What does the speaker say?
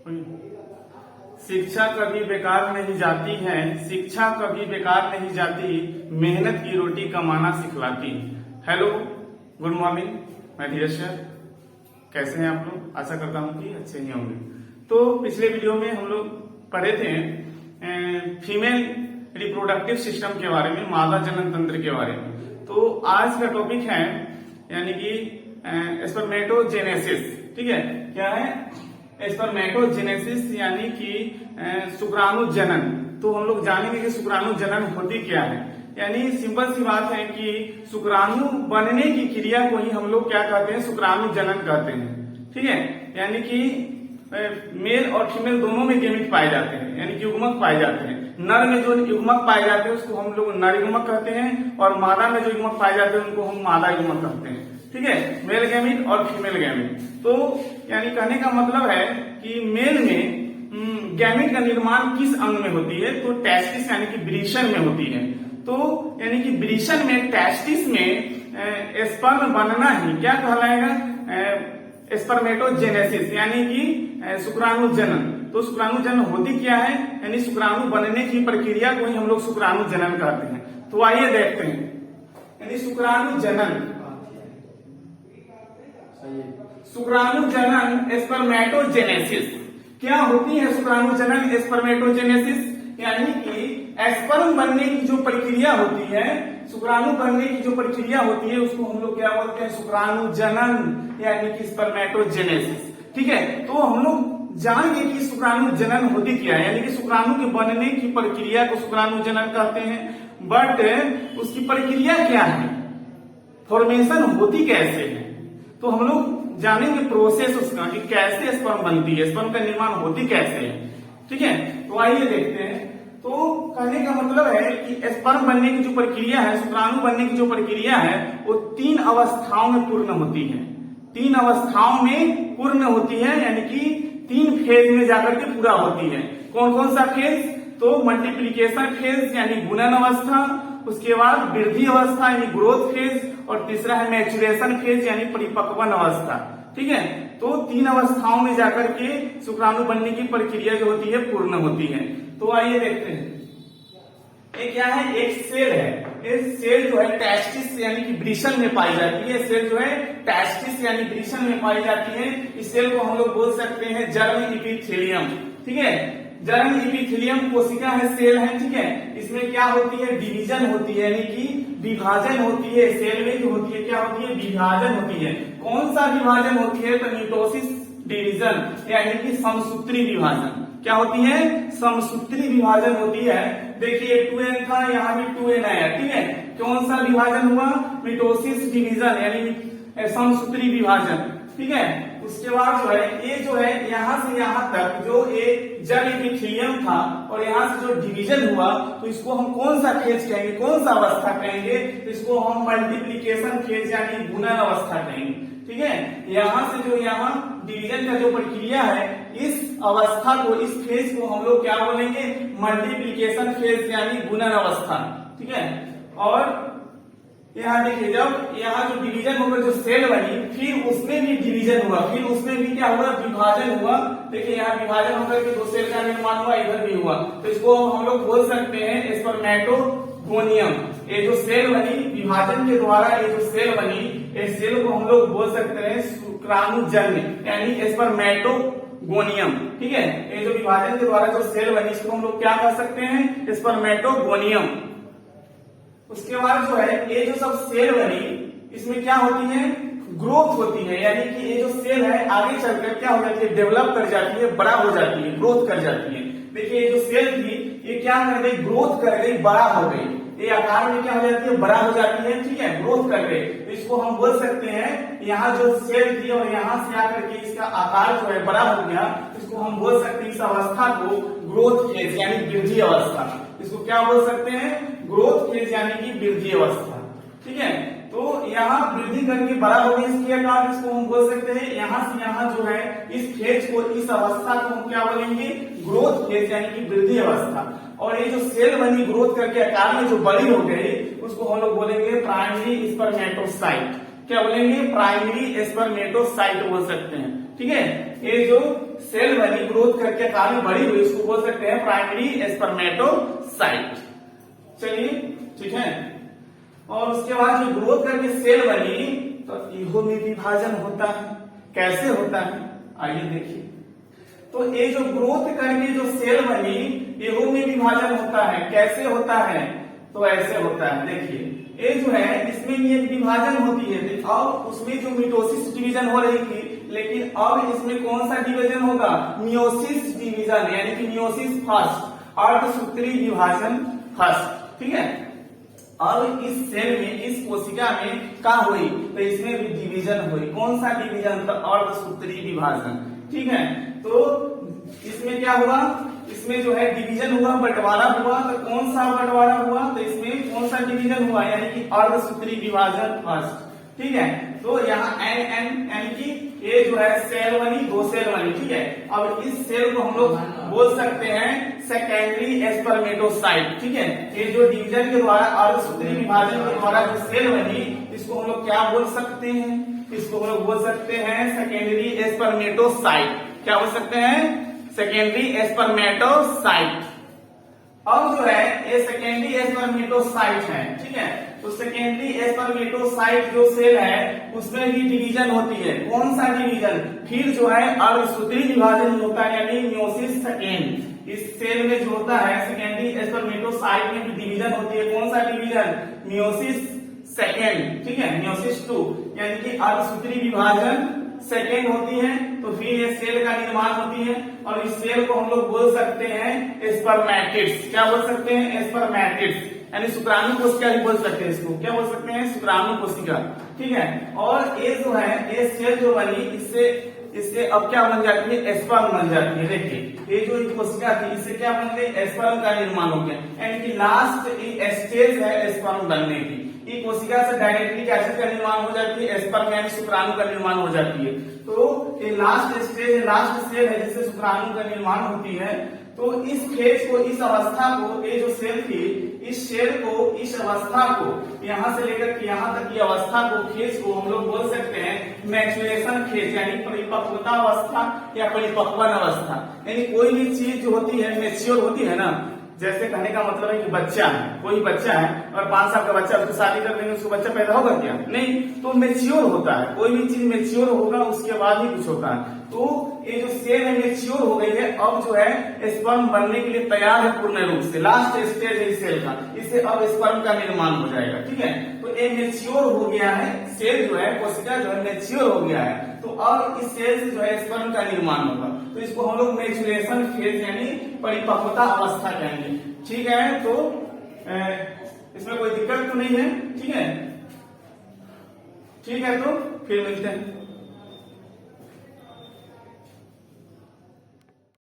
शिक्षा कभी बेकार नहीं जाती है, शिक्षा कभी बेकार नहीं जाती, मेहनत की रोटी कमाना सिखलाती। हेलो, गुड मॉर्निंग, मैं धीरज सर। कैसे हैं आप लोग? आशा करता हूं कि अच्छे ही होंगे। तो पिछले वीडियो में हम लोग पढ़े थे फीमेल रिप्रोडक्टिव सिस्टम के बारे में, मादा जनन तंत्र के बारे में। तो आज का टॉपिक है यानी कि स्पर्मेटोजेनेसिस। ठीक है, क्या है? स्पर्मेटोजेनेसिस यानी कि शुक्राणु जनन। तो हम लोग जानेंगे कि शुक्राणु जनन होती क्या है। यानी सिंपल सी बात है कि शुक्राणु बनने की क्रिया को ही हम लोग क्या कहते हैं? शुक्राणु जनन कहते हैं। ठीक है, यानी कि मेल और फीमेल दोनों में गेमिट पाए जाते हैं, यानी कि युग्मक पाए जाते हैं। नर में जो युग्मक पाए जाते हैं उसको हम लोग नर युग्मक कहते हैं, और मादा में जो युग्मक पाए जाते हैं उनको हम मादा युग्मक कहते हैं। ठीक है, मेल गैमिट और फीमेल गैमिट। तो यानी कहने का मतलब है कि मेल में गैमिट का निर्माण किस अंग में होती है? तो टेस्टिस यानी कि वृषण में होती है। तो यानी कि वृषण में, टेस्टिस में स्पर्म बनना ही क्या कहलाएगा? स्पर्मेटोजेनेसिस यानी कि शुक्राणु जनन। तो शुक्राणु जनन होती क्या है? यानी शुक्राणु बनने की प्रक्रिया को ही हम लोग शुक्राणु जनन कहते हैं। तो आइए देखते हैं, यानी शुक्राणु जनन, शुक्राणु जनन स्पर्मेटोजेनेसिस क्या होती है? शुक्राणु जनन स्पर्मेटोजेनेसिस यानी कि स्पर्म बनने की जो प्रक्रिया होती है, शुक्राणु बनने की जो प्रक्रिया होती है उसको हम लोग क्या बोलते हैं? शुक्राणु जनन यानी कि स्पर्मेटोजेनेसिस। ठीक है, तो हम लोग जानेंगे कि शुक्राणु जनन होती क्या है। यानी कि शुक्राणु के बनने की प्रक्रिया को शुक्राणु जनन कहते हैं, बट उसकी प्रक्रिया क्या है, फॉर्मेशन होती कैसे है। तो हम लोग जानेंगे प्रोसेस उसका कि कैसे स्पर्म बनती है, स्पर्म का निर्माण होती कैसे है। ठीक है, तो आइए देखते हैं। तो कहने का मतलब है कि स्पर्म बनने की जो प्रक्रिया है, शुक्राणु बनने की जो प्रक्रिया है, वो 3 अवस्थाओं में पूर्ण होती है। 3 अवस्थाओं में पूर्ण होती है, यानी कि 3 फेज में जाकर के पूरा होती है। कौन कौन सा फेज? तो मल्टीप्लीकेशन फेज यानी गुणन अवस्था, उसके बाद वृद्धि अवस्था यानी ग्रोथ फेज, और तीसरा है मैचुरेशन फेज यानी परिपक्वन अवस्था। ठीक है, तो 3 अवस्थाओं में जाकर के शुक्राणु बनने की प्रक्रिया जो होती है पूर्ण होती है। तो आइए देखते हैं, ये क्या है? एक सेल है। ये सेल जो है टेस्टिस यानी कि वृषण में पाई जाती है। सेल जो है टेस्टिस यानी वृषण में पाई जाती है। इस सेल को हम लोग बोल सकते हैं जर्म इपिथेलियम। ठीक है, जर्म इपिथेलियम कोशिका है, सेल है। ठीक है, इसमें क्या होती है? डिवीजन होती है, यानी कि विभाजन होती है। सेल में जो होती है क्या होती है? विभाजन होती है। कौन सा विभाजन होती है? तो मिटोसिस डिवीजन यानी कि समसूत्री विभाजन। क्या होती है? समसूत्री विभाजन होती है। देखिए 2n था, यहाँ भी 2n आया। ठीक है, कौन सा विभाजन हुआ? मिटोसिस डिवीजन यानी समसूत्री विभाजन। ठीक है, उसके बाद जो है ये जो है यहाँ से यहाँ तक जो एक जल इपिथेलियम था और यहाँ से जो डिवीजन हुआ, तो इसको हम कौन सा फेज कहेंगे, कौन सा अवस्था कहेंगे? तो इसको हम मल्टीप्लीकेशन फेज यानी गुणन अवस्था कहेंगे। ठीक है, यहाँ से जो यहाँ डिवीजन का जो प्रक्रिया है, इस अवस्था को, इस फेज को हम लोग क्या बोलेंगे? मल्टीप्लीकेशन फेज यानी गुणन अवस्था। ठीक है, और यहाँ देखिए जब यहाँ जो डिवीजन होकर जो सेल बनी, फिर उसमें भी डिवीजन हुआ, फिर उसमें भी क्या हुआ? विभाजन हुआ। देखिए यहाँ विभाजन होकर के 2 सेल का निर्माण हुआ, इधर भी हुआ। तो इसको हम लोग बोल सकते हैं स्पर्मेटोगोनियम। ये जो सेल बनी विभाजन के द्वारा, ये जो सेल बनी, इस सेल को हम लोग बोल सकते हैं शुक्राणु जन्य यानी स्पर्मेटोगोनियम। ठीक है, ये जो विभाजन के द्वारा जो सेल बनी, इसको हम लोग क्या कह सकते हैं? स्पर्मेटोगोनियम। उसके बाद जो है ये जो सब सेल बनी, इसमें क्या होती है? ग्रोथ होती है, यानी कि ये जो सेल है आगे चलकर क्या हो जाती है? डेवलप कर जाती है, बड़ा हो जाती है, ग्रोथ कर जाती है। देखिए ये जो सेल थी ये क्या कर गई? ग्रोथ कर गई, बड़ा हो गई। ये आकार में क्या हो जाती है? बड़ा हो जाती है। ठीक है, ग्रोथ कर गई। तो इसको हम बोल सकते हैं, यहाँ जो सेल थी और यहाँ से आकर के इसका आकार जो है बड़ा हो गया, इसको हम बोल सकते हैं इस अवस्था को ग्रोथ फेज यानी वृद्धि अवस्था। इसको क्या बोल सकते हैं? ग्रोथ फेज यानी कि वृद्धि अवस्था। ठीक है, तो यहाँ वृद्धि करके बड़ा हो गया इसके आकार, इसको हम बोल सकते हैं यहाँ से यहाँ जो है इस फेज को, इस अवस्था को हम क्या बोलेंगे? ग्रोथ फेज यानी कि वृद्धि अवस्था। और ये जो सेल बनी ग्रोथ करके आकार में जो बड़ी हो गई, उसको हम लोग बोलेंगे प्राइमरी स्पर्मेटोसाइट। क्या बोलेंगे, प्राइमरी स्पर्मेटोसाइट बोल सकते हैं। ठीक है, ये जो सेल बनी ग्रोथ करके काफी बड़ी हुई इसको बोल सकते हैं प्राइमरी स्पर्मेटोसाइट। चलिए ठीक है, और उसके बाद जो ग्रोथ करके सेल बनी तो इहो में विभाजन होता है। कैसे होता है आइए देखिए। तो ये जो ग्रोथ करके जो सेल बनी इहो में विभाजन होता है। कैसे होता है, तो ऐसे होता है। देखिए ये जो है इसमें भी एक विभाजन होती है और उसमें जो मिटोसिस डिवीजन हो रही थी, लेकिन अब इसमें कौन सा डिवीजन होगा, मियोसिस डिवीजन, यानी कि मियोसिस फर्स्ट, अर्धसूत्री विभाजन फर्स्ट। ठीक है, अब इस सेल में, इस कोशिका में क्या हुई, तो इसमें भी डिवीजन हुई। कौन सा डिवीजन, तो अर्धसूत्री विभाजन। ठीक है, तो इसमें क्या हुआ, इसमें जो है डिवीजन हुआ, बंटवारा हुआ। तो कौन सा बंटवारा हुआ, तो इसमें कौन सा डिवीजन हुआ, यानी कि अर्धसूत्री विभाजन फर्स्ट। ठीक है, तो यहाँ एन यानी कि ये जो है सेल बनी, दो सेल बनी। ठीक है, अब इस सेल को हम लोग बोल सकते हैं सेकेंडरी स्पर्मेटोसाइट। ठीक है, ये जो डिवीजन के द्वारा, अर्धसूत्री विभाजन के द्वारा जो सेल बनी, इसको हम लोग क्या बोल सकते हैं, इसको हम लोग बोल सकते हैं सेकेंडरी स्पर्मेटोसाइट। क्या बोल सकते हैं, सेकेंडरी स्पर्मेटोसाइट। अब जो है ये सेकेंडरी स्पर्मेटोसाइट है। ठीक है, तो सेकेंडरी स्पर्मेटोसाइट जो सेल है उसमें भी डिवीजन होती है। कौन सा डिवीजन, फिर जो है अर्धसूत्री विभाजन होता है, यानी मियोसिस सेकेंड। इस सेल में जो होता है सेकेंडरी स्पर्मेटोसाइट में भी डिवीजन होती है। कौन सा डिवीजन, मियोसिस सेकेंड। ठीक है, मियोसिस 2, यानी कि अर्धसूत्री विभाजन सेकेंड होती है। तो फिर ये सेल का निर्माण होती है और इस सेल को हम लोग बोल सकते हैं स्पर्मेटिड्स। क्या बोल सकते हैं, स्पर्मेटिड्स, यानी शुक्राणु कोशिका भी बोल सकते हैं इसको। क्या बोल सकते हैं, शुक्राणु कोशिका। ठीक है, और ये जो है ये सेल जो बनी, इससे अब क्या बन जाती है, स्पर्म बन जाती है। देखिए ये जो कोशिका थी इससे क्या बन गई, स्पर्म का निर्माण हो गया, यानी कि लास्ट स्टेज है स्पर्म बनने की। ये कोशिका से डायरेक्टली क्या चीज का निर्माण हो जाती है, स्पर्म यानी शुक्राणु का निर्माण हो जाती है। तो ये लास्ट स्टेज, लास्ट सेल है जिससे शुक्राणु का निर्माण होती है। तो इस फेज को, इस अवस्था को, ये जो सेल थी इस सेल को, इस अवस्था को, यहां से लेकर के यहां तक की अवस्था को, फेज को हम लोग बोल सकते हैं मैच्योरेशन फेज, यानी परिपक्वता अवस्था या परिपक्वन अवस्था। यानी कोई भी चीज जो होती है मैच्योर होती है ना, जैसे कहने का मतलब है कि बच्चा है, कोई बच्चा है और 5 साल का बच्चा, उसको शादी कर देंगे उसको बच्चा पैदा होगा क्या, नहीं। तो मैच्योर होता है, कोई भी चीज मैच्योर होगा उसके बाद ही कुछ होता है। तो ये जो सेल है मैच्योर हो गई है, अब जो है स्पर्म बनने के लिए तैयार है पूर्ण रूप से। लास्ट स्टेज है इस सेल का, इससे अब स्पर्म का निर्माण हो जाएगा। ठीक है, तो ये मैच्योर हो गया है, सेल जो है कोशिका जो है मैच्योर हो गया है। तो अब इस सेल से जो है स्पर्म का निर्माण होगा। तो इसको हम लोग मैच्योरेशन फेज यानी परिपक्वता अवस्था कहेंगे। ठीक है, तो इसमें कोई दिक्कत तो नहीं है। ठीक है, ठीक है, तो फिर मिलते हैं।